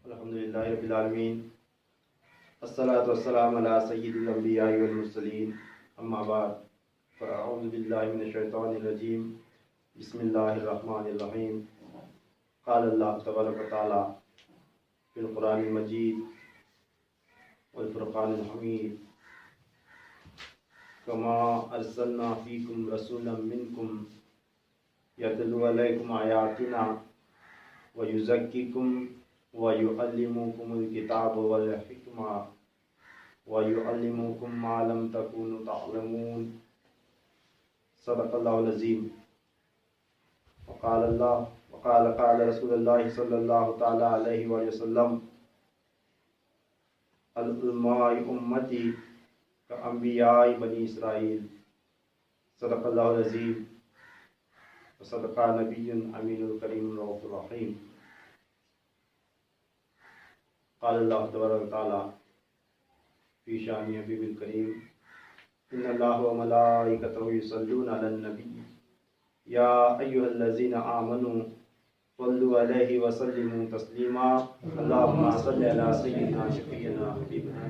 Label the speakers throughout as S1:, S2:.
S1: الحمدللہ رب العالمین، الصلاۃ والسلام علی سید الانبیاء والمرسلین، اما بعد فاعوذ باللہ من الشیطان الرجیم، بسم اللہ الرحمن الرحیم۔ قال اللہ تبارک و تعالی فی القرآن المجید والفرقان الحمید، کما ارسلنا فیکم رسولا منکم یتلو علیکم آیاتنا ویزکیکم وَيُعَلِّمُكُمُ الْكِتَابَ وَالْحِكْمَةَ وَيُعَلِّمُكُم مَّا لَمْ تَكُونُوا تَعْلَمُونَ۔ صدق اللہ العظیم۔ وقال رسول اللہ صلی اللہ تعالی علیہ وآلہ وسلم، العلماء امتی کانبیاء بنی اسرائیل۔ صدق اللہ العظیم وصدق نبی امین الکریم رؤوف الرحیم۔ قال اللہ تبارک و تعالی فی شان حبیب الکریم، ان اللہ و ملائکتہ یصلون علی النبی یا ایھا الذین آمنوا صلوا علیہ وسلموا تسلیما، اللہم صل علی سیدنا شفیعنا حبیبنا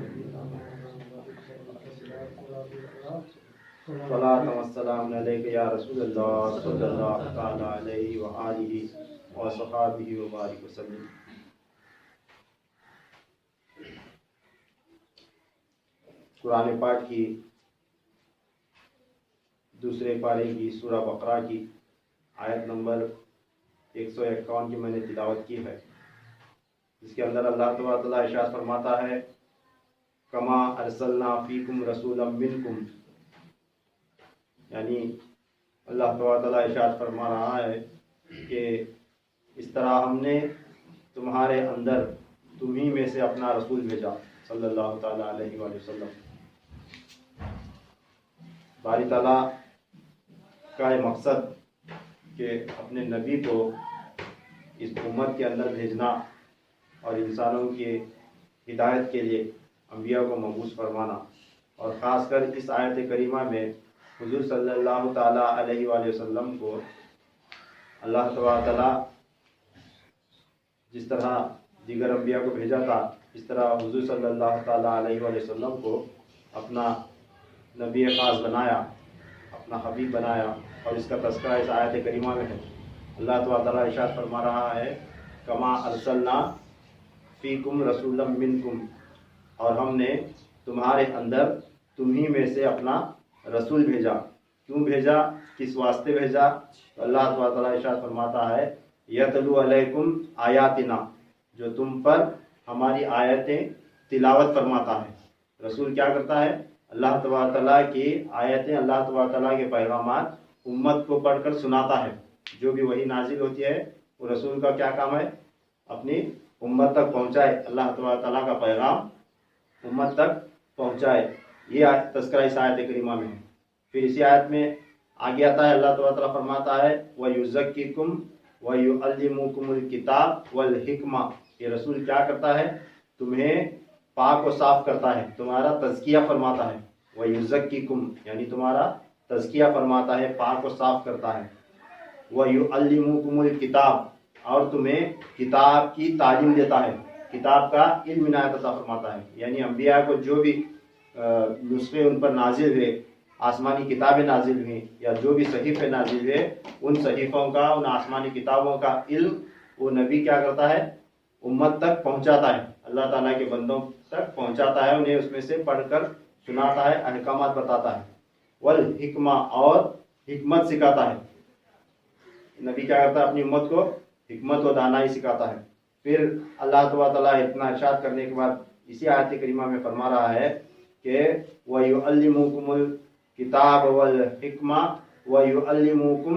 S1: صلاۃ و السلام علیک یا رسول اللہ صلی اللہ تعالی علیہ وآلہ وصحبہ وبارک وسلم۔ قرآن پاک کی دوسرے پارے کی سورہ بقرہ کی آیت نمبر 151 کی میں نے تلاوت کی ہے، جس کے اندر اللہ تبارک و تعالیٰ ارشاد فرماتا ہے، کما ارسلنا فیکم رسولا منکم، یعنی اللہ تبارک و تعالیٰ ارشاد فرما رہا ہے کہ اس طرح ہم نے تمہارے اندر تمہیں میں سے اپنا رسول بھیجا صلی اللہ تعالیٰ علیہ وآلہ وسلم۔ باری تعالیٰ کا یہ مقصد کہ اپنے نبی کو اس امت کے اندر بھیجنا اور انسانوں کی ہدایت کے لیے انبیاء کو مبعوث فرمانا، اور خاص کر اس آیت کریمہ میں حضور صلی اللہ تعالیٰ علیہ وآلہ وسلم کو اللہ تبارک تعالیٰ جس طرح دیگر انبیاء کو بھیجا تھا، اس طرح حضور صلی اللہ تعالیٰ علیہ وآلہ وسلم کو اپنا نبی خاص بنایا، اپنا حبیب بنایا، اور اس کا تذکرہ اس آیت کریمہ میں ہے۔ اللہ تعالیٰ ارشاد فرما رہا ہے، کما ارسلنا فیکم رسولا منکم، اور ہم نے تمہارے اندر تمہیں میں سے اپنا رسول بھیجا۔ کیوں بھیجا، کس واسطے بھیجا؟ تو اللہ تعالیٰ ارشاد فرماتا ہے، یتلو علیکم آیاتنا، جو تم پر ہماری آیتیں تلاوت فرماتا ہے۔ رسول کیا کرتا ہے؟ اللہ تبارک تعالیٰ کی آیتیں، اللہ تبارک تعالیٰ کے پیغامات امت کو پڑھ کر سناتا ہے۔ جو بھی وحی نازل ہوتی ہے وہ رسول کا کیا کام ہے؟ اپنی امت تک پہنچائے، اللہ تبارک تعالیٰ کا پیغام امت تک پہنچائے۔ یہ تذکرہ اس آیت کریمہ میں ہے۔ پھر اسی آیت میں آگے آتا ہے، اللہ تبارک تعالیٰ فرماتا ہے، وَيُزَكِّكُمْ وَيُعَلِّمُكُمُ الْكِتَابَ وَالْحِكْمَةَ۔ یہ رسول کیا کرتا ہے؟ تمہیں پاک و صاف کرتا ہے، تمہارا تزکیہ فرماتا ہے۔ وَيُزَكِّكُمْ یعنی تمہارا تزکیہ فرماتا ہے، پاک و صاف کرتا ہے۔ وَيُعَلِّمُكُمُ الْكِتَابَ اور تمہیں کتاب کی تعلیم دیتا ہے، کتاب کا علم عنایت عطا فرماتا ہے۔ یعنی انبیاء کو جو بھی نسخے ان پر نازل ہوئے، آسمانی کتابیں نازل ہوئیں، یا جو بھی صحیفے نازل ہوئے، ان صحیفوں کا، ان آسمانی کتابوں کا علم وہ نبی کیا کرتا ہے؟ امت تک پہنچاتا ہے، اللہ تعالیٰ کے بندوں تک پہنچاتا ہے، انہیں اس میں سے پڑھ کر سناتا ہے، احکامات بتاتا ہے۔ والحکمہ اور حکمت سکھاتا ہے۔ نبی کیا کرتا ہے؟ اپنی امت کو حکمت و دانائی سکھاتا ہے۔ پھر اللہ تعالیٰ اتنا ارشاد کرنے کے بعد اسی آیت کریمہ میں فرما رہا ہے کہ وَيُعَلِّمُكُمُ الْكِتَابَ وَالْحِكْمَةَ وَيُعَلِّمُكُم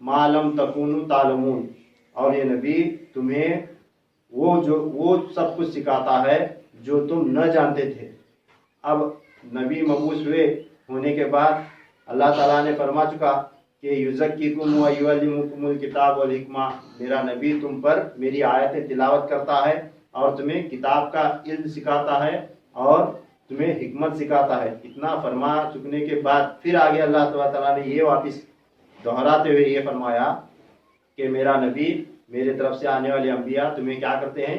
S1: مَّا لَمْ تَكُونُوا تَعْلَمُونَ، اور یہ نبی تمہیں وہ سب کچھ سکھاتا ہے جو تم نہ جانتے تھے۔ اب نبی مبعوث ہونے کے بعد اللہ تعالیٰ نے فرما چکا کہ یزکیکم ویعلمکم الکتاب والحکمہ، میرا نبی تم پر میری آیتیں تلاوت کرتا ہے اور تمہیں کتاب کا علم سکھاتا ہے اور تمہیں حکمت سکھاتا ہے۔ اتنا فرما چکنے کے بعد پھر آگے اللہ تعالیٰ نے یہ واپس دہراتے ہوئے یہ فرمایا کہ میرا نبی، میرے طرف سے آنے والے انبیاء تمہیں کیا کرتے ہیں؟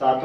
S1: 7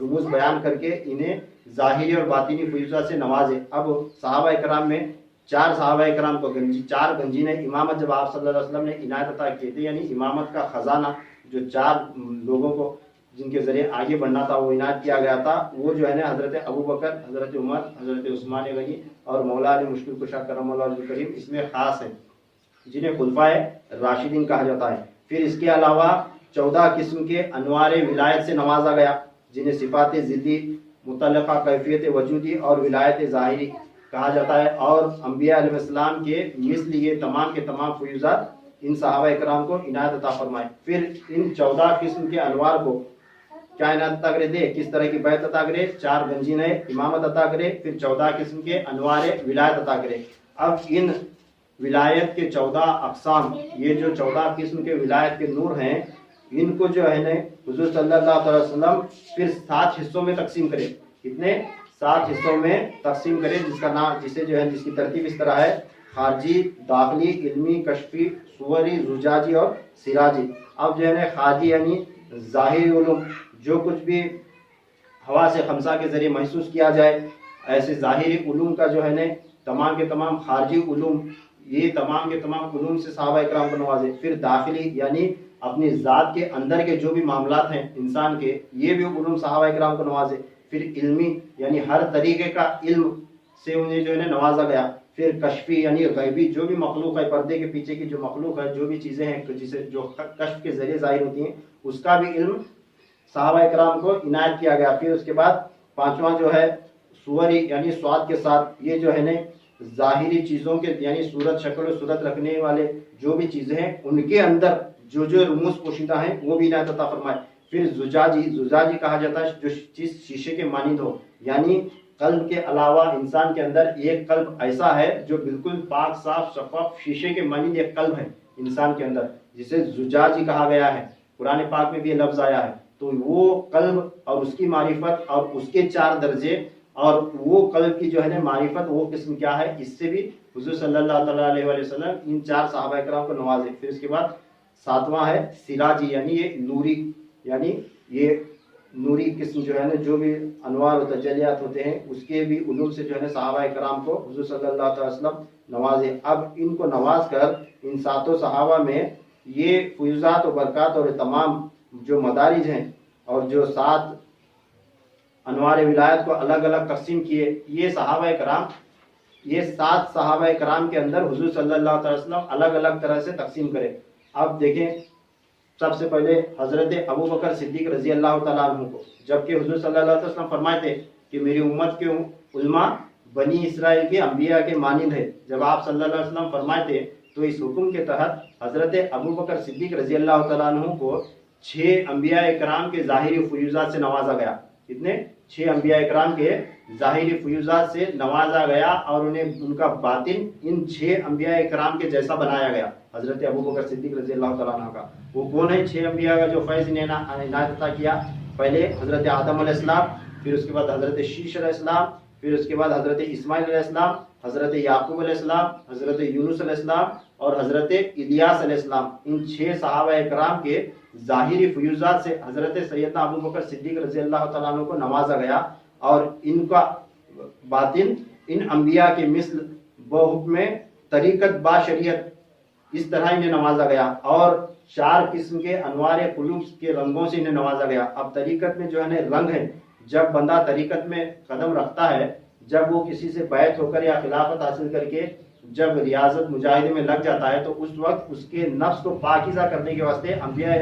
S1: رموز بیان کر کے انہیں ظاہری اور باطنی فیوزات سے نوازے۔ اب صحابہ کرام میں 4 صحابہ کرام کو 4 گنجینہ امامت جب آپ صلی اللہ علیہ وسلم نے عنایت عطا کیے تھے، یعنی امامت کا خزانہ جو 4 لوگوں کو جن کے ذریعے آگے بڑھنا تھا وہ عنایت کیا گیا تھا، وہ جو ہے نا حضرت ابوبکر، حضرت عمر، حضرت عثمان غنی اور مولا علی مشکل کشا کرم اللہ وجہہ الکریم اس میں خاص ہیں، جنہیں خلفائے راشدین کہا جاتا ہے۔ پھر اس کے علاوہ 14 قسم کے انوار ولایت سے نوازا گیا، جنہیں صفات ذلی، متعلقہ کیفیت وجودی اور ولایت ظاہری کہا جاتا ہے، اور انبیاء علیہ السلام کے مثل یہ تمام کے تمام فیوزات ان صحابہ کرام کو عنایت عطا فرمائے۔ پھر ان 14 قسم کے انوار کو کیا عنایت عطا کرے دے، کس طرح کی بیعت عطا کرے، 4 گنجینہ امامت عطا کرے، پھر 14 قسم کے انوار ولایت عطا کرے۔ اب ان ولایت کے 14 اقسام، یہ جو 14 قسم کے ولایت کے نور ہیں، ان کو جو ہے نا حضور صلی اللہ علیہ وسلم پھر 7 حصوں میں تقسیم کرے۔ کتنے؟ 7 حصوں میں تقسیم کرے، جس کا نام جسے جو ہے جس کی ترتیب اس طرح ہے: خارجی، داخلی، علمی، کشفی، صوری، زجاجی اور سراجی۔ اب جو ہے نا خارجی یعنی ظاہری علوم، جو کچھ بھی حواس خمسہ کے ذریعے محسوس کیا جائے، ایسے ظاہری علوم کا جو ہے نا تمام کے تمام خارجی علوم، یہ تمام کے تمام علوم سے صحابہ اکرام کو نوازے۔ پھر داخلی یعنی اپنی ذات کے اندر کے جو بھی معاملات ہیں انسان کے، یہ بھی علوم صحابہ اکرام کو نوازے۔ پھر علمی یعنی ہر طریقے کا علم سے انہیں جو ہے نا نوازا گیا۔ پھر کشفی یعنی غیبی جو بھی مخلوق ہے، پردے کے پیچھے کی جو مخلوق ہے، جو بھی چیزیں ہیں جسے جو کشف کے ذریعے ظاہر ہوتی ہیں، اس کا بھی علم صحابہ اکرام کو عنایت کیا گیا۔ پھر اس کے بعد 5واں جو ہے صوری یعنی سواد کے ساتھ، یہ جو ہے نا ظاہری چیزوں کے یعنی صورت، شکل و صورت رکھنے والے جو بھی چیزیں ہیں، ان کے اندر جو جو رموز پوشیدہ ہیں وہ بھی عنایت عطا فرمائے۔ پھر زجاجی، زجاجی کہا جاتا ہے جو چیز شیشے کے مانند ہو، یعنی قلب کے علاوہ انسان کے اندر ایک قلب ایسا ہے جو بالکل پاک صاف شفاف شیشے کے مانند ایک قلب ہے انسان کے اندر، جسے زجاجی کہا گیا ہے۔ قرآن پاک میں بھی یہ لفظ آیا ہے۔ تو وہ قلب اور اس کی معرفت اور اس کے 4 درجے اور وہ قلب کی جو ہے نا معرفت، وہ قسم کیا ہے، اس سے بھی حضور صلی اللہ تعالیٰ علیہ وسلم ان 4 صحابہ اکرام کو نوازے۔ پھر اس کے بعد 7واں ہے سراجی یعنی یہ نوری، یعنی یہ نوری قسم جو ہے نا جو بھی انوار و تجلیات ہوتے ہیں، اس کے بھی علوم سے جو ہے نا صحابہ اکرام کو حضور صلی اللہ علیہ وسلم نوازے۔ اب ان کو نواز کر ان 7 صحابہ میں یہ فیوزات و برکات اور تمام جو مدارج ہیں اور جو 7 انوار ولایت کو الگ الگ تقسیم کیے، یہ صحابہ کرام، یہ 7 صحابہ کرام کے اندر حضور صلی اللہ علیہ وسلم الگ الگ طرح سے تقسیم کرے۔ اب دیکھیں، سب سے پہلے حضرت ابوبکر صدیق رضی اللہ تعالیٰ عنہ کو، جبکہ حضور صلی اللہ علیہ وسلم فرمائے تھے کہ میری امت کے علماء بنی اسرائیل کے انبیاء کے مانند ہے، جب آپ صلی اللہ علیہ وسلم فرمائے تھے تو اس حکم کے تحت حضرت ابوبکر صدیق رضی اللہ تعالیٰ عنہ کو 6 انبیاء اکرام کے ظاہری فیوزات سے نوازا گیا۔ کتنے؟ 6 انبیاء اکرام کے ظاہری فیوزات سے نوازا گیا، اور انہیں ان کا باطن ان 6 انبیاء اکرام کے جیسا بنایا گیا۔ حضرت ابوبکر صدیق رضی اللہ تعالیٰ عنہ کا وہ کون ہے 6 انبیاء کا جو فیض عنایت عطا کیا؟ پہلے حضرت آدم علیہ السلام، پھر اس کے بعد حضرت شیش علیہ السلام، پھر اس کے بعد حضرت اسماعیل علیہ السلام، حضرت یعقوب علیہ السلام، حضرت یونس علیہ السلام اور حضرت الیاس علیہ السلام۔ ان 6 صحابہ اکرام کے ظاہری فیوزات سے حضرت سیدنا ابوبکر صدیق رضی اللہ تعالیٰ عنہ کو نوازا گیا، اور ان کا باطن ان انبیاء کے مثل بحکم طریقت با شریعت اس طرح انہیں نوازا گیا، اور 4 قسم کے انوار قلوب کے رنگوں سے انہیں نوازا گیا۔ اب طریقت میں جو ہے نا رنگ ہے، جب بندہ طریقت میں قدم رکھتا ہے، جب وہ کسی سے بیعت ہو کر یا خلافت حاصل کر کے جب ریاضت مجاہدے میں لگ جاتا ہے، تو اس وقت اس کے نفس کو پاکیزہ کرنے کے واسطے انبیاء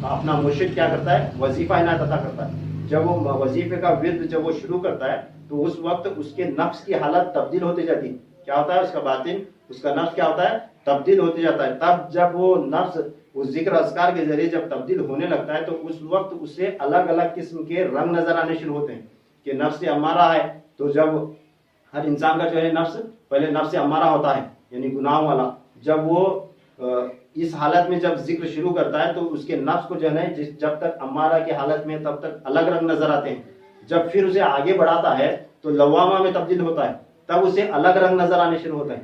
S1: اپنا مرشد کیا کرتا ہے؟ وظیفہ عنایت عطا کرتا ہے۔ جب وہ وظیفے کا ورد جب وہ شروع کرتا ہے تو اس وقت اس کے نفس کی حالت تبدیل ہوتی جاتی ہے۔ کیا ہوتا ہے؟ اس کا باطن، اس کا نفس کیا ہوتا ہے؟ تبدیل ہوتے جاتا ہے۔ تب جب وہ نفس اس ذکر اذکار کے ذریعے جب تبدیل ہونے لگتا ہے، تو اس وقت اسے الگ الگ قسم کے رنگ نظر آنے شروع ہوتے ہیں کہ نفس امارہ ہے۔ تو جب ہر انسان کا جو ہے نفس پہلے نفس امارہ ہوتا ہے یعنی گناہ والا، جب وہ اس حالت میں جب ذکر شروع کرتا ہے تو اس کے نفس کو جو ہے جب تک امارہ کی حالت میں تب تک الگ رنگ نظر آتے ہیں۔ جب پھر اسے آگے بڑھاتا ہے تو لوامہ میں تبدیل ہوتا ہے، تب اسے الگ رنگ نظر آنے شروع ہوتے ہیں۔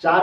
S1: 4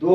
S1: 2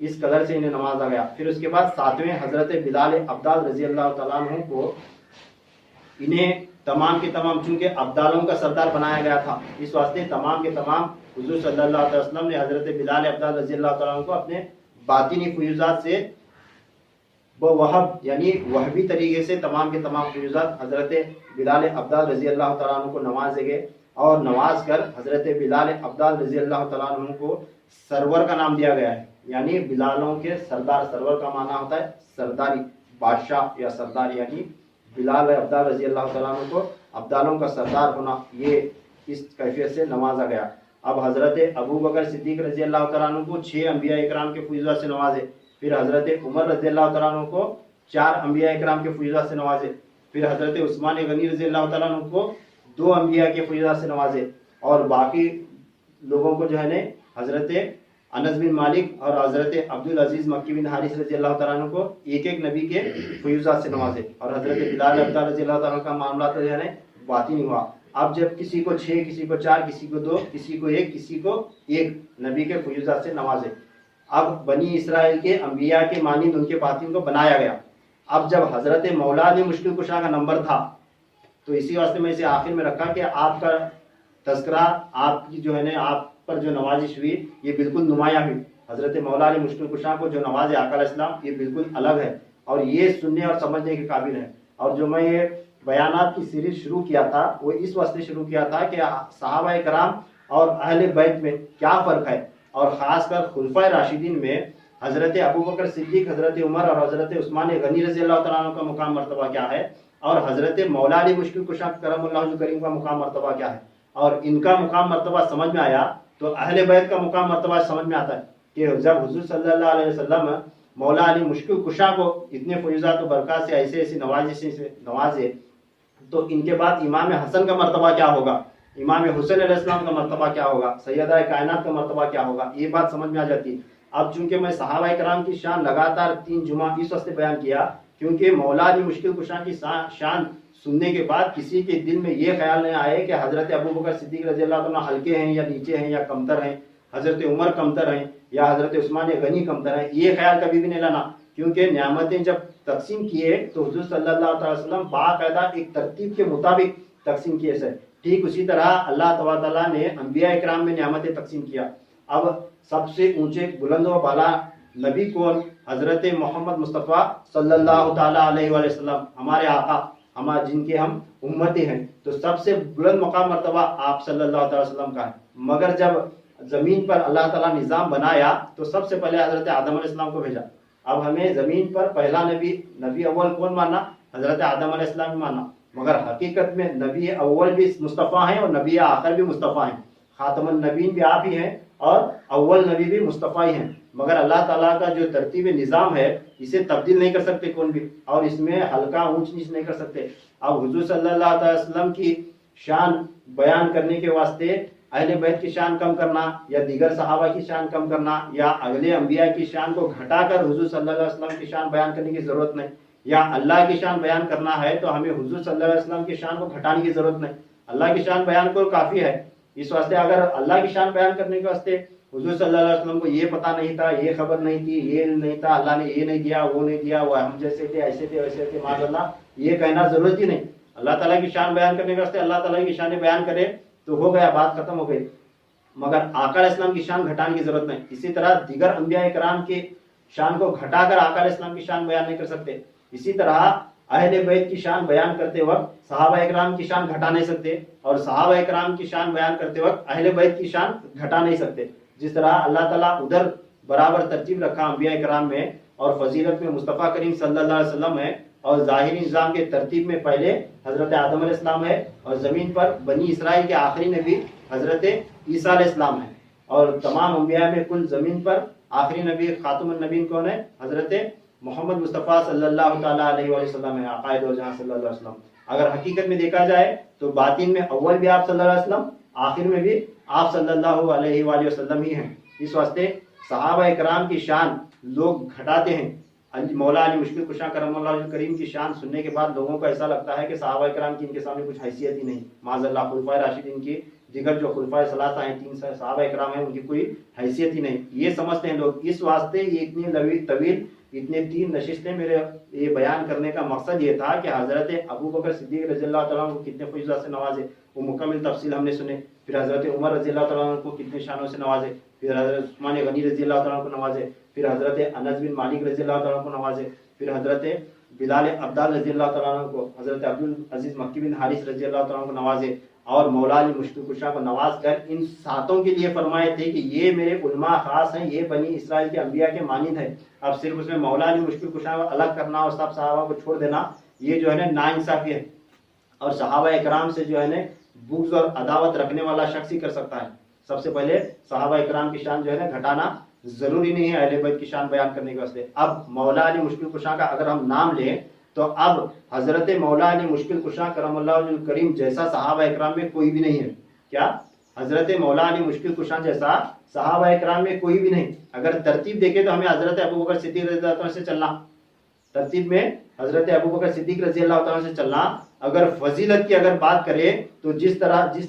S1: اس قدر سے انہیں نوازا گیا۔ پھر اس کے بعد 7ویں حضرت بلال ابدال رضی اللہ تعالیٰ عنہ کو انہیں تمام کے تمام، چونکہ ابدالوں کا سردار بنایا گیا تھا، اس واسطے تمام کے تمام حضور صلی اللہ علیہ وسلم نے حضرت بلال ابدال رضی اللہ تعالیٰ عنہ کو اپنے باطنی فیوزات سے وہب یعنی وہبی طریقے سے تمام کے تمام فیوزات حضرت بلال ابدال رضی اللہ تعالیٰ عنہ کو نوازے گئے، اور نواز کر حضرت بلال ابدال رضی اللہ تعالیٰ عنہ کو سرور کا نام دیا گیا ہے، یعنی بلالوں کے سردار۔ سرور کا معنی ہوتا ہے سرداری، بادشاہ یا سردار، یعنی بلال ابدال رضی اللہ تعالیٰ عنہ کو ابدالوں کا سردار ہونا، یہ اس کیفیت سے نوازا گیا۔ اب حضرت ابو بکر صدیق رضی اللہ تعالیٰ عنہ کو 6 انبیاء اکرام کے فیوزات سے نوازے، پھر حضرت عمر رضی اللہ تعالیٰ عنہ کو 4 انبیاء اکرام کے فیوزات سے نوازے، پھر حضرت عثمان غنی رضی اللہ تعالیٰ عنہ کو 2 انبیاء کے فیوزات سے نوازے، اور باقی لوگوں کو جو ہے حضرت انس بن مالک اور حضرت عبدالعزیز مکی بن حارث رضی اللہ تعالیٰ عنہ کو ایک ایک نبی کے فیوزات سے نوازے، اور حضرت بلال ابدال رضی اللہ تعالیٰ عنہ کا معاملہ تو جو ہے باطنی ہوا۔ اب جب کسی کو 6، کسی کو 4، کسی کو 2، کسی کو 1، کسی کو 1 نبی کے فیوزات سے نوازے۔ اب بنی اسرائیل کے انبیاء کے مانند ان کے باطن کو بنایا گیا۔ اب جب حضرت مولا علی مشکل کشا کا نمبر تھا، تو اسی واسطے میں اسے آخر میں رکھا کہ آپ کا تذکرہ، آپ کی جو ہے آپ پر جو نوازش ہوئی یہ بالکل نمایاں ہوئی۔ حضرت مولا علی مشکل کشا کو جو نوازے آقا علیہ السلام، یہ بالکل الگ ہے، اور یہ سننے اور سمجھنے کے قابل ہے۔ اور جو میں یہ بیانات کی سیریز شروع کیا تھا، وہ اس واسطے شروع کیا تھا کہ صحابہ کرام اور اہل بیت میں کیا فرق ہے، اور خاص کر خلفائے راشدین میں حضرت ابو بکر صدیق، حضرت عمر اور حضرت عثمان غنی رضی اللہ تعالیٰ عنہ کا مقام مرتبہ کیا ہے، اور حضرت مولا علی مشکل کشا کرم اللہ کریم کا مقام مرتبہ کیا ہے۔ اور ان کا مقام مرتبہ سمجھ میں آیا تو اہل بیت کا مقام مرتبہ سمجھ میں آتا ہے کہ جب حضور صلی اللہ علیہ وسلم مولا علی مشکل کشا کو اتنے فیوزات و برکات سے ایسے نوازشیں سے نوازے، تو ان کے بعد امام حسن کا مرتبہ کیا ہوگا، امام حسین علیہ السلام کا مرتبہ کیا ہوگا، سیدہ کائنات کا مرتبہ کیا ہوگا، یہ بات سمجھ میں آ جاتی ہے۔ اب چونکہ میں صحابہ کرام کی شان لگاتار 3 جمعہ اس واسطے بیان کیا کیونکہ مولا علی مشکل کشا کی شان سننے کے بعد کسی کے دل میں یہ خیال نہیں آئے کہ حضرت ابو بکر صدیق رضی اللہ عنہ ہلکے ہیں یا نیچے ہیں یا کمتر ہیں، حضرت عمر کمتر ہیں یا حضرت عثمان غنی کمتر ہیں، یہ خیال کبھی بھی نہیں لانا، کیونکہ نعمتیں جب تقسیم کیے تو حضور صلی اللہ علیہ وسلم باقاعدہ ایک ترتیب کے مطابق تقسیم کیے سے، ٹھیک اسی طرح اللہ تبارک تعالیٰ نے انبیاء اکرام میں نعمتیں تقسیم کیا۔ اب سب سے اونچے بلند و بالا نبی کون؟ حضرت محمد مصطفیٰ صلی اللہ تعالیٰ علیہ وآلہ وسلم، ہمارے آقا، جن کے ہم امتی ہیں، تو سب سے بلند مقام مرتبہ آپ صلی اللہ علیہ وسلم کا ہے۔ مگر جب زمین پر اللہ تعالیٰ نظام بنایا تو سب سے پہلے حضرت آدم علیہ السلام کو بھیجا۔ اب ہمیں زمین پر پہلا نبی اول کون ماننا؟ حضرت آدم علیہ السلام ماننا، مگر حقیقت میں نبی اول بھی مصطفیٰ ہیں اور نبی آخر بھی مصطفیٰ ہیں، خاتم النبیین بھی آپ ہی ہیں اور اول نبی بھی مصطفیٰ ہی ہیں، مگر اللہ تعالیٰ کا جو ترتیب نظام ہے اسے تبدیل نہیں کر سکتے کون بھی، اور اس میں ہلکا اونچ نیچ نہیں کر سکتے۔ اب حضور صلی اللہ علیہ وسلم کی شان بیان کرنے کے واسطے اہل بیت کی شان کم کرنا یا دیگر صحابہ کی شان کم کرنا یا اگلے انبیاء کی شان کو گھٹا کر حضور صلی اللہ علیہ وسلم کی شان بیان کرنے کی ضرورت نہیں، یا اللہ کی شان بیان کرنا ہے تو ہمیں حضور صلی اللہ علیہ وسلم کی شان کو گھٹانے کی ضرورت نہیں، اللہ کی شان بیان کو کافی ہے۔ اس واسطے اگر اللہ کی شان بیان کرنے کے واسطے حضور صلی اللہ علیہ وسلم کو یہ پتہ نہیں تھا، یہ خبر نہیں تھی، یہ نہیں تھا، اللہ نے یہ نہیں دیا، وہ نہیں دیا، وہ ہم جیسے تھے، ایسے تھے، ویسے تھے، معاذ اللہ، یہ کہنا ضرورت ہی نہیں۔ اللہ تعالیٰ کی شان بیان کرنے کے واسطے اللہ تعالیٰ کی شان بیان کرے تو ہو گیا، بات ختم ہو گئی، مگر آقا علیہ السلام کی شان گھٹانے کی ضرورت نہیں۔ اسی طرح دیگر انبیاء کرام کی شان کو گھٹا کر آقا علیہ السلام کی شان بیان نہیں کر سکتے۔ اسی طرح اہل بیت کی شان بیان کرتے وقت صحابہ اکرام کی شان گھٹا نہیں سکتے، اور صحابہ اکرام کی شان بیان کرتے وقت اہل بیت کی شان گھٹا نہیں سکتے۔ جس طرح اللہ تعالیٰ ادھر برابر ترتیب رکھا انبیاء کرام میں اور فضیلت میں مصطفیٰ کریم صلی اللہ علیہ وسلم ہے، اور ظاہری نظام کے ترتیب میں پہلے حضرت آدم علیہ السلام ہے، اور زمین پر بنی اسرائیل کے آخری نبی حضرت عیسیٰ علیہ السلام ہے، اور تمام انبیاء میں کل زمین پر آخری نبی خاتم النبیین کون ہے؟ حضرت محمد مصطفیٰ صلی اللہ تعالیٰ علیہ وآلہ وسلم ہے، عقائد و جہاں صلی اللہ علیہ وسلم۔ اگر حقیقت میں دیکھا جائے تو باطن میں اول بھی آپ صلی اللہ علیہ وسلم، آخر میں بھی آپ صلی اللہ علیہ وآلہ وسلم ہی ہیں۔ اس واسطے صحابہ اکرام کی شان لوگ گھٹاتے ہیں۔ مولا علی مشکل کشا کرم اللہ کریم کی شان سننے کے بعد لوگوں کو ایسا لگتا ہے کہ صحابہ کرام کی ان کے سامنے کچھ حیثیت ہی نہیں، معاذ اللہ، خلفائے راشدین کی دیگر جو خلفائے ثلاثہ ہیں 3 صحابہ اکرام ہیں ان کی کوئی حیثیت ہی نہیں. یہ سمجھتے ہیں لوگ. اس واسطے یہ اتنی طویل اتنے 3 نشستیں میرے یہ بیان کرنے کا مقصد یہ تھا کہ حضرت ابو بکر صدیق رضی اللہ تعالیٰ عنہ کو کتنے فیضات سے نوازے وہ مکمل تفصیل ہم نے سنے. پھر حضرت عمر رضی اللہ تعالیٰ عنہ کو کتنے شانوں سے نوازے. پھر حضرت عثمان غنی رضی اللہ تعالیٰ عنہ کو نوازے. پھر حضرت انس بن مالک رضی اللہ تعالیٰ عنہ کو نوازے. پھر حضرت بلال عبدال رضی اللہ تعالیٰ عنہ کو, حضرت عبدالعزیز مکی بن حارث رضی اللہ تعالیٰ عنہ کو نوازے. اور مولا علی مشکل کشا کو نواز کر ان 7 کے لیے فرمائے تھے کہ یہ میرے علماء خاص ہیں, یہ بنی اسرائیل کے انبیاء کے مانند ہیں. اب صرف اس میں مولا علی مشکل کشا کو الگ کرنا اور سب صحابہ کو چھوڑ دینا یہ جو ہے نا ناانصافی ہے. اور صحابہ اکرام سے جو ہے نا بغض اور عداوت رکھنے والا شخص ہی کر سکتا ہے. سب سے پہلے صحابہ اکرام کی شان جو ہے نا گھٹانا ضروری نہیں ہے اہل بیت کی شان بیان کرنے کے واسطے. اب مولا علی مشکل کشا کا اگر ہم نام لیں تو اب حضرت مولا علی مشکل کشا کرم اللہ وجہ الکریم جیسا صحابہ اکرام میں کوئی بھی نہیں ہے. کیا حضرت مولا علی مشکل کشا جیسا صحابہ اکرام میں کوئی بھی نہیں. اگر ترتیب دیکھیں تو ہمیں حضرت ابو بکر صدیق رضی اللہ عنہ سے چلنا, ترتیب میں حضرت ابو بکر صدیق رضی اللہ عنہ سے چلنا. اگر فضیلت کی اگر بات کرے تو جس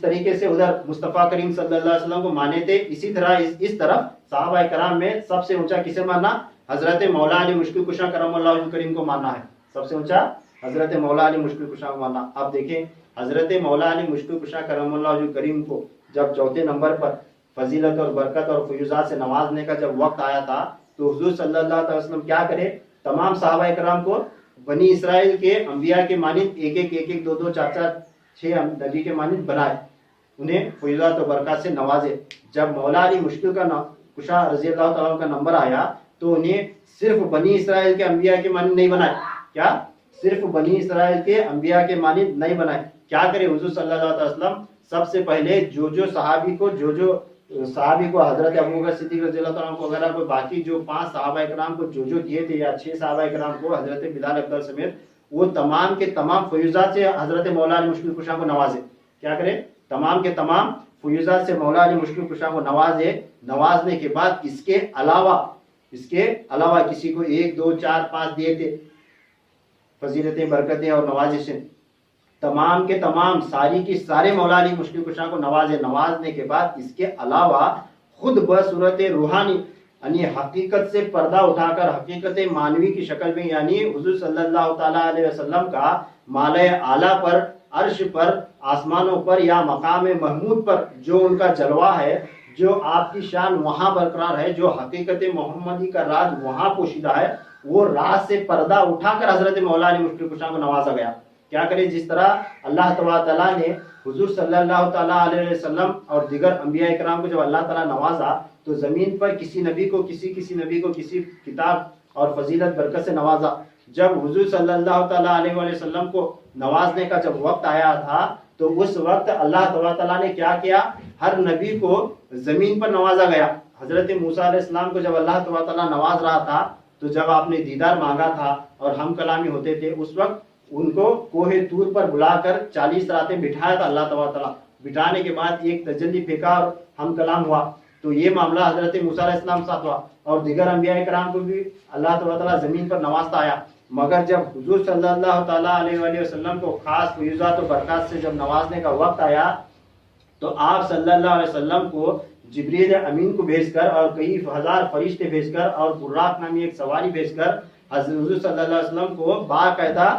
S1: طریقے سے ادھر مصطفیٰ کریم صلی اللہ علیہ وسلم کو مانے تھے اسی طرح اس طرف صحابہ اکرام میں سب سے اونچا کسے ماننا, حضرت مولا علی مشکل کشا کرم اللہ وجہ الکریم کو ماننا ہے. سب سے اونچا حضرت مولا علی مشکل کشا کو ماننا. اب دیکھیں حضرت مولا علی مشکل کشا کرم اللہ وجہ الکریم کو جب 4تھے نمبر پر فضیلت اور برکت اور فیوزات سے نوازنے کا جب وقت آیا تھا تو حضور صلی اللہ علیہ وسلم کیا کرے, تمام صحابہ اکرام کو بنی اسرائیل کے انبیاء کے مانند ایک ایک 2 4 6 نبی کے مانند بنائے, انہیں فیوزات اور برکات سے نوازے. جب مولا علی مشکل کا کشا رضی اللہ تعالیٰ کا نمبر آیا تو انہیں صرف بنی اسرائیل کے انبیاء کے مانند نہیں بنائے. کیا صرف بنی اسرائیل کے انبیاء کے مانند نہیں بنائے. کیا کرے حضور صلی اللہ علیہ وسلم سب سے پہلے جو صحابی کو حضرت ابو بکر صدیق رضی اللہ عنہ کو وغیرہ کو باقی جو 5 صحابہ اکرام کو جو دیے تھے یا 6 صحابہ اکرام کو حضرت بلال عبدال سمیت وہ تمام کے تمام فیوزات سے حضرت مولا علی مشکل کشا کو نوازے. کیا کرے, تمام کے تمام فیوزات سے مولا علی مشکل کشا کو نوازے. نوازنے کے بعد اس کے علاوہ کسی کو 1 2 4 5 دیے تھے فضیلتیں برکتیں اور نوازشیں, تمام کے تمام ساری کی سارے مولا علی مشکل کشا کو نوازے. نوازنے کے بعد اس کے علاوہ خود بصورت روحانی یعنی حقیقت سے پردہ اٹھا کر حقیقت مانوی کی شکل میں یعنی حضور صلی اللہ تعالیٰ علیہ وسلم کا مالے اعلیٰ پر, عرش پر, آسمانوں پر یا مقام محمود پر جو ان کا جلوہ ہے, جو آپ کی شان وہاں برقرار ہے, جو حقیقت محمدی کا راز وہاں پوشیدہ ہے, وہ راز سے پردہ اٹھا کر حضرت مولا علی مشکل کشا کو نوازا گیا. کیا کرے, جس طرح اللہ تعالیٰ نے حضور صلی اللہ تعالیٰ علیہ وسلم اور دیگر انبیاء اکرام کو جب اللہ تعالیٰ نوازا تو زمین پر کسی نبی کو کسی کتاب اور فضیلت برکت سے نوازا. جب حضور صلی اللہ تعالیٰ علیہ وسلم کو نوازنے کا جب وقت آیا تھا تو اس وقت اللہ تعالیٰ نے کیا کیا, ہر نبی کو زمین پر نوازا گیا. حضرت موسیٰ علیہ السلام کو جب اللہ تعالیٰ نواز رہا تھا تو جب آپ نے دیدار مانگا تھا اور ہم کلامی ہوتے تھے اس وقت ان کو کوہ طور پر بلا کر 40 راتیں بٹھایا تھا اللہ تعالیٰ. بٹھانے کے بعد ایک تجلی پھینکا اور ہم کلام ہوا. تو یہ معاملہ حضرت موسیٰ علیہ السلام ساتھ ہوا اور دیگر انبیاء کرام کو بھی اللہ تعالیٰ زمین پر نوازتا آیا. مگر جب حضور صلی اللہ تعالیٰ علیہ وسلم کو خاص فیوزات و برکات سے جب نوازنے کا وقت آیا تو آپ صلی اللہ علیہ وسلم کو جبریل امین کو بھیج کر اور کئی ہزار فرشتے بھیج کر اور براق نامی ایک سواری بھیج کر حضور صلی اللہ علیہ وسلم کو باقاعدہ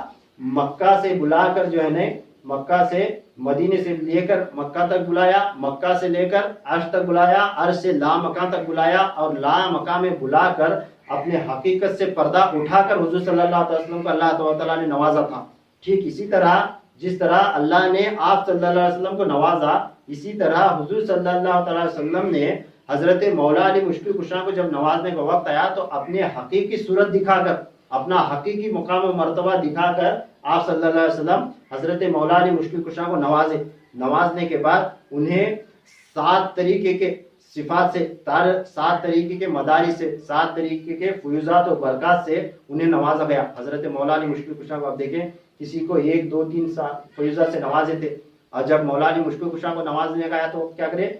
S1: مکہ سے بلا کر جو ہے نا مکہ سے مدینے سے لے کر مکہ تک بلایا, مکہ سے لے کر عرش تک بلایا, عرش سے لا مکان تک بلایا اور لا مکان میں بلا کر اپنے حقیقت سے پردہ اٹھا کر حضور صلی اللہ علیہ وسلم کو اللہ تعالیٰ نے نوازا تھا. ٹھیک اسی طرح جس طرح اللہ نے آپ صلی اللہ علیہ وسلم کو نوازا اسی طرح حضور صلی اللہ تعالیٰ علیہ وسلم نے حضرت مولا علی مشکل کشا کو جب نوازنے کا وقت آیا تو اپنے حقیقی صورت دکھا کر اپنا حقیقی مقام و مرتبہ دکھا کر آپ صلی اللہ علیہ وسلم حضرت مولا علی مشکل کشا کو نوازے. نوازنے کے بعد انہیں 7 طریقے کے صفات سے 7 طریقے کے مدارس سے 7 طریقے کے فیوزات و برکات سے انہیں نوازا گیا. حضرت مولا علی مشکل کشا کو آپ دیکھیں کسی کو 1 2 3 فیوزات سے نوازے تھے اور جب مولا علی مشکل کشا کو نوازنے کا آیا تو کیا کرے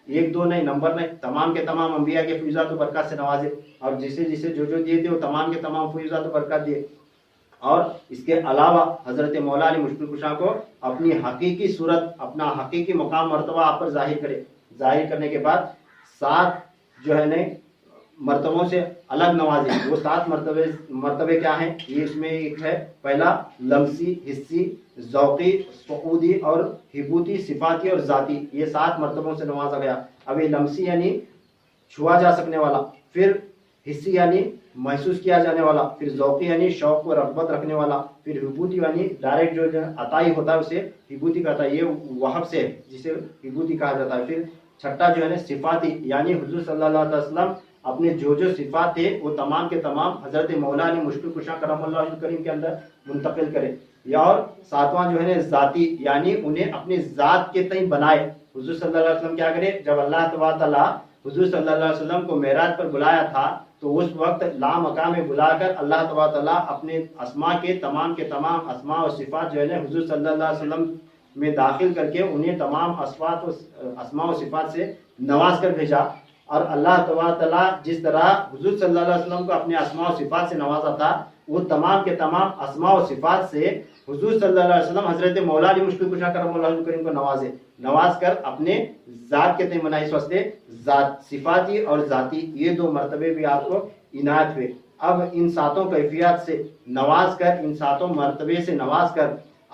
S1: 1 2 نہیں نمبر نہیں تمام کے تمام انبیاء کے فیوزات و برکات سے نوازے اور جسے جو دیے تھے وہ تمام کے تمام فیوزات و برکات دیے. اور اس کے علاوہ حضرت مولا علی مشکل کشا کو اپنی حقیقی صورت، اپنا حقیقی مقام مرتبہ آپ پر ظاہر کرے. ظاہر کرنے کے بعد 7 جو ہے نا مرتبوں سے الگ نوازے. وہ 7 مرتبے کیا ہیں؟ یہ اس میں ایک ہے، پہلا لمسی، حصی، ذوقی، صعودی اور حبوتی، صفاتی اور ذاتی. یہ 7 مرتبوں سے نوازا گیا. اب یہ لمسی یعنی چھوا جا سکنے والا، پھر حصی یعنی محسوس کیا جانے والا، پھر ذوقی یعنی شوق و رغبت رکھنے والا، پھر حبوتی یعنی ڈائریکٹ جو عطائی ہوتا ہے اسے حبوتی کہتا ہے، یہ وہب سے ہے جسے حبوتی کہا جاتا ہے. پھر چھٹا جو ہے نا صفاتی، یعنی حضور صلی اللہ علیہ وسلم اپنے جو صفات تھے وہ تمام کے تمام حضرت مولا علی مشکل کشا کرم اللہ وجہہ کریم کے اندر منتقل کرے. یا اور 7واں جو ہے نا ذاتی، یعنی انہیں اپنی ذات کے تئیں بنائے. حضور صلی اللہ علیہ وسلم کیا کرے؟ جب اللہ تبارک تعالیٰ حضور صلی اللہ علیہ وسلم کو معراج پر بلایا تھا تو اس وقت لامکان میں بلا کر اللہ تبارک تعالیٰ اپنے اسماء کے تمام اسماء و صفات جو ہے نا حضور صلی اللہ علیہ وسلم میں داخل کر کے انہیں تمام اسماء و صفات سے نواز کر بھیجا. اور اللہ تبارک تعالیٰ جس طرح حضور صلی اللہ علیہ وسلم کو اپنے اسماء و صفات سے نوازا تھا، وہ تمام کے تمام اسماء و صفات سے حضور صلی اللہ علیہ وسلم حضرت مولا علی مشکل کشا کرم اللہ وجہہ کریم کو نواز کر اپنے ذات کے تئیں بنائی. اس واسطے صفاتی اور ذاتی یہ 2 مرتبے بھی آپ کو عنایت ہوئے. اب ان 7 کیفیات سے نواز کر، ان 7 مرتبے سے نواز کر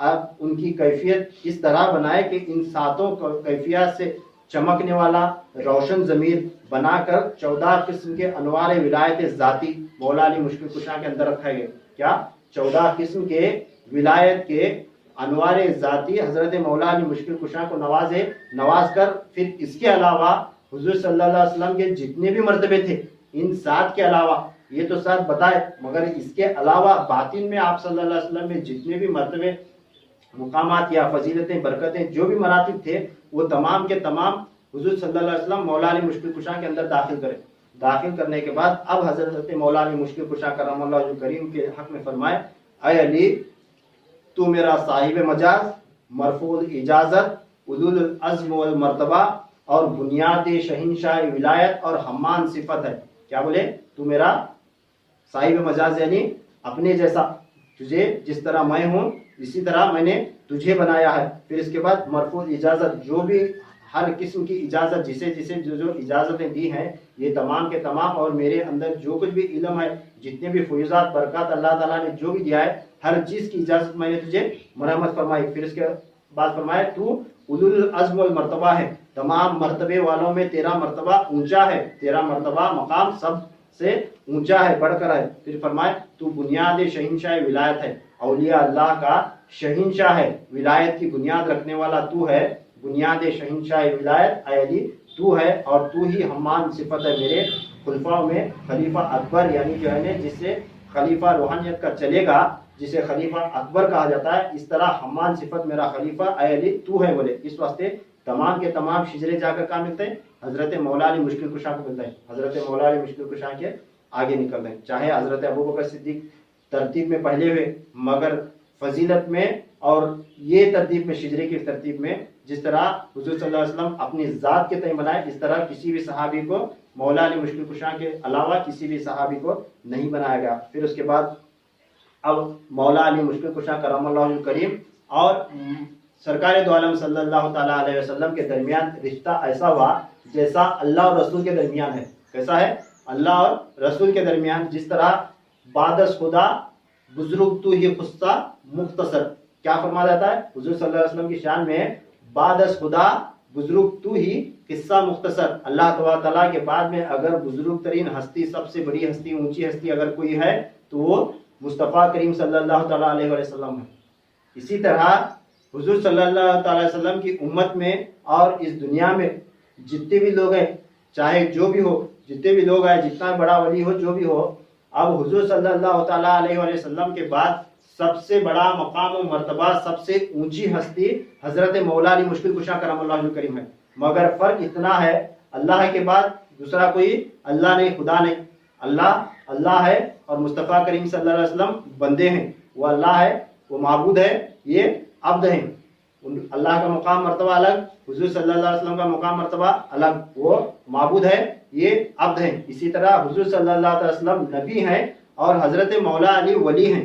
S1: آپ ان کی کیفیت اس طرح بنائے کہ ان 7 کیفیات سے چمکنے والا روشن ضمیر بنا کر 14 قسم کے انوار ولایت ذاتی مولا علی مشکل کشا کے اندر رکھا گیا. کیا 14 قسم کے ولایت کے انوار ذاتی حضرت مولا علی مشکل کشا کو نواز کر، پھر اس کے علاوہ حضور صلی اللہ علیہ وسلم کے جتنے بھی مرتبے تھے ان 7 کے علاوہ، یہ تو 7 بتائے، مگر اس کے علاوہ باطن میں آپ صلی اللہ علیہ وسلم میں جتنے بھی مرتبے، مقامات یا فضیلتیں، برکتیں، جو بھی مراتب تھے وہ تمام کے تمام حضور صلی اللہ علیہ وسلم مولا علی مشکل کشا کے اندر داخل کرے. داخل کرنے کے بعد اب حضرت مولا علی مشکل کشا کرم اللہ وجہہ کریم کے حق میں فرمائے، اے علی تو میرا صاحب مجاز، مرفوع اجازت، اولو العزم والمرتبہ اور بنیاد شہنشاہ ولایت اور حمان صفت ہے. کیا بولے؟ تو میرا صاحب مجاز یعنی اپنے جیسا، تجھے جس طرح میں ہوں اسی طرح میں نے تجھے بنایا ہے. پھر اس کے بعد مرفوع اجازت، جو بھی ہر قسم کی اجازت جسے جو اجازتیں دی ہیں یہ تمام کے تمام، اور میرے اندر جو کچھ بھی علم ہے، جتنے بھی فیوزات برکات اللہ تعالیٰ نے جو بھی دیا ہے، ہر چیز کی اجازت میں نے تجھے مرحمت فرمائی. پھر اس کے بعد فرمایا تو اولو العزم والمرتبہ ہے، تمام مرتبے والوں میں تیرا مرتبہ اونچا ہے، تیرا مرتبہ مقام سب سے اونچا ہے، بڑھ کر ہے. پھر فرمائے تو بنیاد شہنشاہ ولایت ہے، اولیاء اللہ کا شہنشاہ ہے، ولایت کی بنیاد رکھنے والا تو ہے، بنیاد شہنشاہ ولایت اے علی تو ہے، اور تو ہی حمان صفت ہے. میرے خلفاء میں خلیفہ اکبر یعنی جو ہے نا جس سے خلیفہ روحانیت کا چلے گا، جسے خلیفہ اکبر کہا جاتا ہے، اس طرح حمان صفت میرا خلیفہ اے علی تو ہے بولے. اس واسطے تمام کے تمام شجرے جا کر کہاں ملتے ہیں؟ حضرت مولا علی مشکل کشا کو ملتے ہیں. حضرت مولا علی مشکل کشا کے آگے نکلتے ہیں. چاہے حضرت ابوبکر صدیق ترتیب میں پہلے ہوئے، مگر فضیلت میں اور یہ ترتیب میں، شجرے کی ترتیب میں، جس طرح حضور صلی اللہ علیہ وسلم اپنی ذات کے تئیں بنائے، اس طرح کسی بھی صحابی کو مولا علی مشکل کشا کے علاوہ کسی بھی صحابی کو نہیں بنایا گیا. پھر اس کے بعد اب مولا علی مشکل کشا کرم اللہ وجہہ کریم اور سرکار دو عالم صلی اللہ تعالیٰ علیہ وسلم کے درمیان رشتہ ایسا ہوا جیسا اللہ اور رسول کے درمیان ہے. کیسا ہے؟ اللہ اور رسول کے درمیان. جس طرح بعد از خدا بزرگ تو ہی خصہ مختصر، کیا فرما جاتا ہے حضور صلی اللہ علیہ وسلم کی شان میں؟ بعد از خدا بزرگ تو ہی قصہ مختصر. اللہ تبارک تعالیٰ کے بعد میں اگر بزرگ ترین ہستی، سب سے بڑی ہستی، اونچی ہستی اگر کوئی ہے تو وہ مصطفیٰ کریم صلی اللہ تعالیٰ علیہ وسلم ہے. اسی طرح حضور صلی اللہ تعالیٰ علیہ وسلم کی امت میں اور اس دنیا میں جتنے بھی لوگ ہیں، چاہے جو بھی ہو، جتنے بھی لوگ ہیں، جتنا بڑا ولی ہو، جو بھی ہو، اب حضور صلی اللہ تعالیٰ علیہ وسلم کے بعد سب سے بڑا مقام و مرتبہ، سب سے اونچی ہستی حضرت مولا علی مشکل کشا کرم اللہ وجہہ کریم ہے. مگر فرق اتنا ہے، اللہ کے بعد دوسرا کوئی اللہ نہیں، خدا نہیں. اللہ ہے اور مصطفیٰ کریم صلی اللہ علیہ وسلم بندے ہیں. وہ اللہ ہے، وہ معبود ہے، یہ عبد ہیں. اللہ کا مقام مرتبہ الگ، حضور صلی اللہ علیہ وسلم کا مقام مرتبہ الگ. وہ معبود ہے، یہ عبد ہیں. اسی طرح حضور صلی اللہ علیہ وسلم نبی ہیں اور حضرت مولا علی ولی ہیں.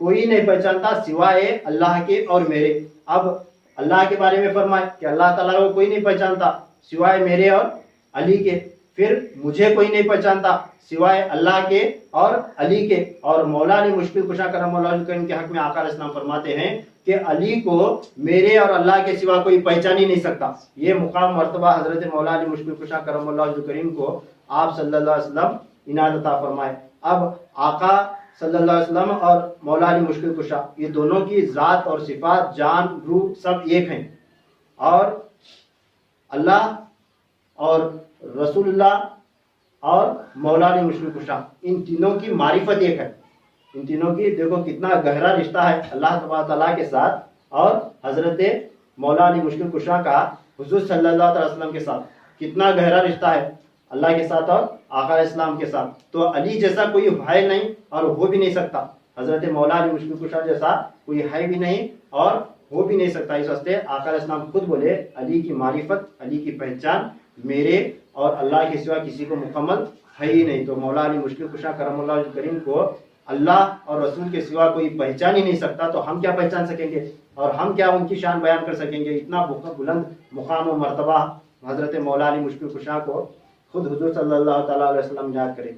S1: کوئی نہیں پہچانتا سوائے اللہ کے اور میرے. اب اللہ کے بارے میں فرمائے کہ اللہ تعالیٰ کو کوئی نہیں پہچانتا سوائے میرے اور علی کے. پھر مجھے کوئی نہیں پہچانتا سوائے اللہ کے اور علی کے. اور مولا علی مشکل کشا کرم اللہ وجہ کریم کے حق میں آقا علیہ السلام فرماتے ہیں کہ علی کو میرے اور اللہ کے سوا کوئی پہچان ہی نہیں سکتا. یہ مقام مرتبہ حضرت مولا علی مشکل کشا کرم اللہ وجہ کریم کو آپ صلی اللہ علیہ وسلم عنایت عطا فرمائے. اب آقا صلی اللہ علیہ وسلم اور مولا علی مشکل کشا یہ دونوں کی ذات اور صفات، جان، روح سب ایک ہیں. اور اللہ اور رسول اللہ اور مولا علی مشکل کشا ان تینوں کی معرفت ایک ہے. ان تینوں کی دیکھو کتنا گہرا رشتہ ہے اللہ تبارک تعالیٰ کے ساتھ اور حضرت مولا علی مشکل کشا کا حضور صلی اللہ علیہ وسلم کے ساتھ کتنا گہرا رشتہ ہے اللہ کے ساتھ اور آقا علیہ السلام کے ساتھ. تو علی جیسا کوئی ہے نہیں اور ہو بھی نہیں سکتا. حضرت مولا علی مشکل کشا جیسا کوئی ہے بھی نہیں اور ہو بھی نہیں سکتا. اس واسطے آقا علیہ السلام خود بولے علی کی معرفت، علی کی پہچان میرے اور اللہ کے سوا کسی کو مکمل ہے ہی نہیں. تو مولا علی مشکل کشا کرم اللہ وجہ کریم کو اللہ اور رسول کے سوا کوئی پہچان ہی نہیں سکتا. تو ہم کیا پہچان سکیں گے اور ہم کیا ان کی شان بیان کر سکیں گے. اتنا بلند مقام و مرتبہ حضرت مولا علی مشکل کشا کو خود حضور صلی اللہ تعالیٰ علیہ وسلم یاد کرے.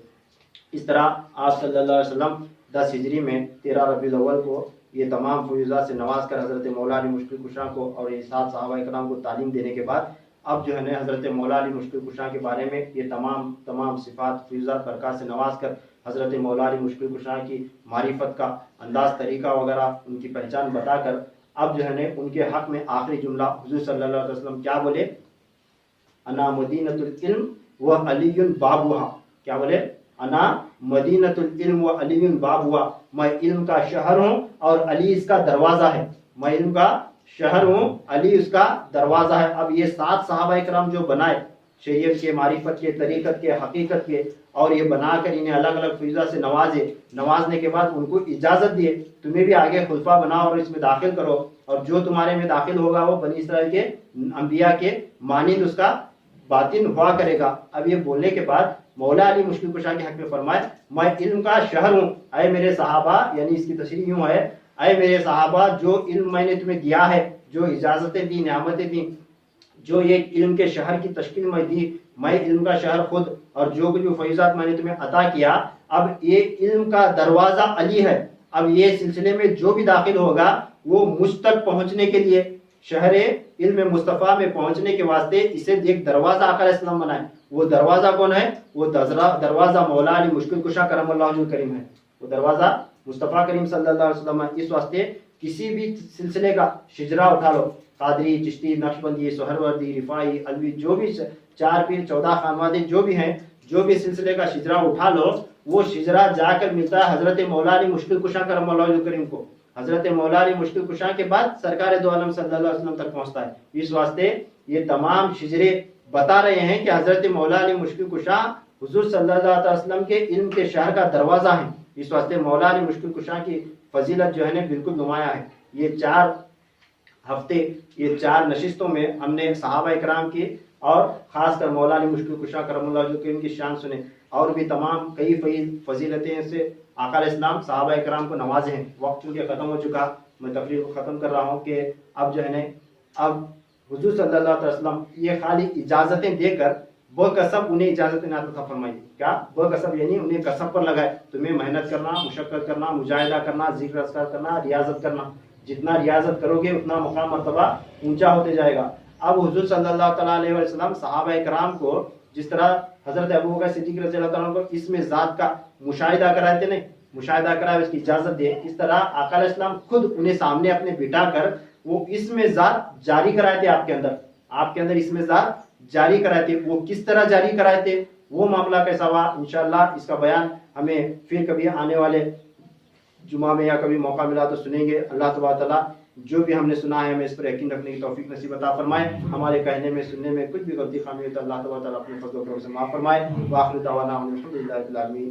S1: اس طرح آپ صلی اللہ علیہ وسلم 10 ہجری میں 13 ربیع الاول کو یہ تمام فیوزات سے نواز کر حضرت مولا علی مشکل کشا کو اور یہ 7 صحابہ کرام کو تعلیم دینے کے بعد اب جو ہے حضرت مولا علی مشکل کشا کے بارے میں یہ تمام صفات فیوزات برکات سے نواز کر حضرت مولا علی مشکل کشا کی معرفت کا انداز، طریقہ وغیرہ ان کی پہچان بتا کر اب جو ہے ان کے حق میں آخری جملہ حضور صلی اللہ علیہ وسلم کیا بولے؟ انا مدینۃ العلم و علی بابوہا. کیا بولے؟ انا مدینۃ العلم و علی بابوہا. میں علم کا شہر ہوں اور علی اس کا دروازہ ہے. میں علم کا شہر ہوں، علی اس کا دروازہ ہے. اب یہ 7 صحابہ کرام جو بنائے شریعت کے، معرفت کے، طریقت کے، حقیقت کے، اور یہ بنا کر انہیں الگ الگ فیضات سے نوازنے کے بعد ان کو اجازت دیے تمہیں بھی آگے خلفا بناؤ اور اس میں داخل کرو، اور جو تمہارے میں داخل ہوگا وہ بنی اسرائیل کے انبیاء کے مانند اس کا باطن ہوا کرے گا. اب یہ بولنے کے بعد مولا علی مشکل کشا کے حق میں فرمائے میں علم کا شہر ہوں. اے میرے صحابہ، یعنی اس کی تشریح یوں ہے، اے میرے صحابہ جو علم میں نے تمہیں دیا ہے، جو اجازتیں دی، نعمتیں دی، جو یہ علم کے شہر کی تشکیل میں دی، میں علم کا شہر خود، اور جو کچھ فیضات میں نے تمہیں عطا کیا، اب یہ علم کا دروازہ علی ہے. اب یہ سلسلے میں جو بھی داخل ہوگا وہ مجھ تک پہنچنے کے لیے، شہر علم مصطفیٰ میں پہنچنے کے واسطے اسے ایک دروازہ آقا علیہ السلام بنائے. وہ دروازہ کون ہے؟ وہ دروازہ مولا علی مشکل کشا کرم اللہ وجہ کریم ہے. وہ دروازہ مصطفیٰ کریم صلی اللہ علیہ وسلم ہے. اس واسطے کسی بھی سلسلے کا شجرا اٹھا لو، قادری، چشتی، نقشبندی، سہروردی، رفاعی، علوی، جو بھی 4 پیر 14 خانوادے جو بھی ہیں، جو بھی سلسلے کا شجرا اٹھا لو، وہ شجرا جا کر ملتا ہے حضرت مولا علی مشکل کشا کرم اللہ وجہ کریم کو. حضرت مولا علی مشکل کشا کے بعد سرکار دو عالم صلی اللہ علیہ وسلم تک پہنچتا ہے. اس واسطے یہ تمام شجرے بتا رہے ہیں کہ حضرت مولا علی مشکل کشا حضور صلی اللہ علیہ وسلم کے علم کے شہر کا دروازہ ہے. اس واسطے مولا علی مشکل کشا کی فضیلت جو ہے بالکل نمایاں ہے. یہ 4 ہفتے، یہ 4 نشستوں میں ہم نے صحابہ اکرام کی اور خاص کر مولا علی مشکل کشا کرم اللہ وجہ کریم کی شان سنے، اور بھی تمام کئی فضیلتیں سے آقا علیہ السلام صحابہ اکرام کو نوازے ہیں. وقت چونکہ ختم ہو چکا، میں تقریر کو ختم کر رہا ہوں کہ اب جو ہے اب حضور صلی اللہ علیہ وسلم یہ خالی اجازتیں دے کر بقصب انہیں اجازتیں عطا فرمائی. کیا بقصب؟ یعنی انہیں قصب پر لگائے تمہیں محنت کرنا، مشقت کرنا، مجاہدہ کرنا، ذکر اذکار کرنا، ریاضت کرنا. جتنا ریاضت کرو گے اتنا مقام مرتبہ اونچا ہوتے جائے گا. اب حضور صلی اللہ تعالیٰ علیہ وسلم صحابہ اکرام کو جس طرح حضرت ابوبکر صدیق رضی اللہ تعالیٰ کو اس میں ذات کا مشاہدہ کراتے نہیں، مشاہدہ کرائے اس کی اجازت دے، اس طرح آقا علیہ السلام خود انہیں سامنے اپنے بٹھا کر وہ اس میں ذات جاری کرائے تھے. آپ کے اندر اس میں ذات جاری کرائے تھے. وہ کس طرح جاری کرائے تھے، وہ معاملہ کیسا ہوا، انشاءاللہ اس کا بیان ہمیں پھر کبھی آنے والے جمعہ میں یا کبھی موقع ملا تو سنیں گے. اللہ تبارک تعالیٰ جو بھی ہم نے سنا ہے ہمیں اس پر یقین رکھنے کی توفیق نصیب عطا فرمائے. ہمارے کہنے میں، سننے میں کچھ بھی غلطی خامی ہے تو اللہ تبارک تعالیٰ اپنے فضل و کرم سے معاف فرمائے. وآخر دعوانا الحمدللہ رب العالمین.